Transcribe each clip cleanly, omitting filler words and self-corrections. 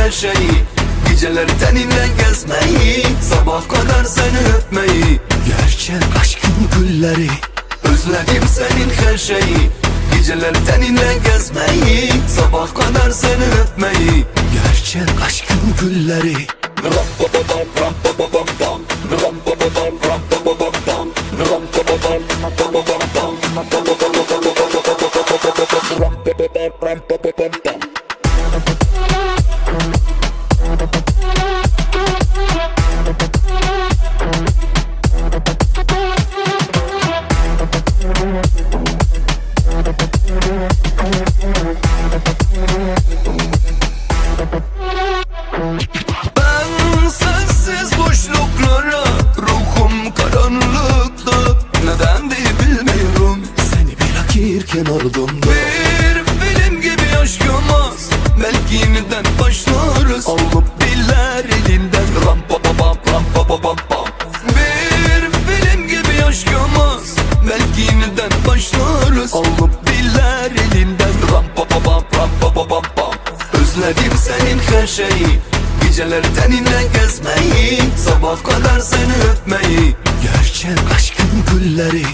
her şeyi, geceler teninle gezmeyi, sabah kadar seni öpmeyi. Gerçek aşkın gülleri, özledim senin her şeyi, geceler teninle gezmeyi, sabah kadar seni öpmeyi. Gerçek aşkın gülleri. Ben sensiz boşluklara, ruhum karanlıkta, neden diye bilmiyorum. Seni bırakırken ardımda bir film gibi yaşamaz, belki yeniden başlarız. Alıp diller elinden, ram pa pa pam ram pa pa pam pam. Bir film gibi yaşamaz, belki yeniden başlarız. Alıp diller elinden, ram pa pa pam ram pa pa pam pam. Özledim senin her şeyi, geceler teninle gezmeyi, sabah kadar seni öpmeyi. Gerçek aşkın gülleri.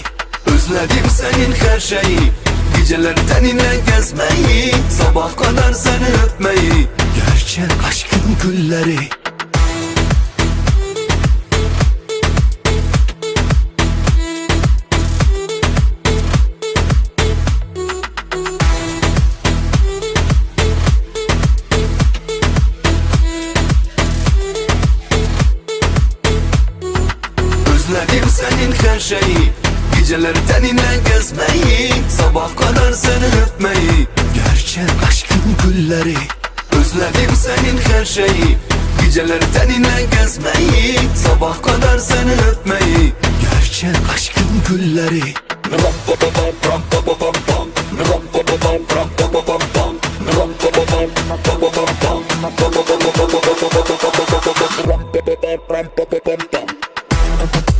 Özledim senin her şeyi, geceler teninle gezmeyi, sabah kadar seni öpmeyi. Gerçek aşkın gülleri. Özledim senin her şeyi, geceler teninle gezmeyi, sabah kadar seni öpmeyi. Gerçek aşkın gülleri. Özledim senin her şeyi, geceler teninle gezmeyi, sabah kadar seni öpmeyi. Gerçek aşkın gülleri. Ram pa pa pam ram pa pa pam pam, ram pa pa pam ram pa pa pam pam, ram pa pa pam pa pa pam pam, ram pa pa pam ram pa pa pam pam.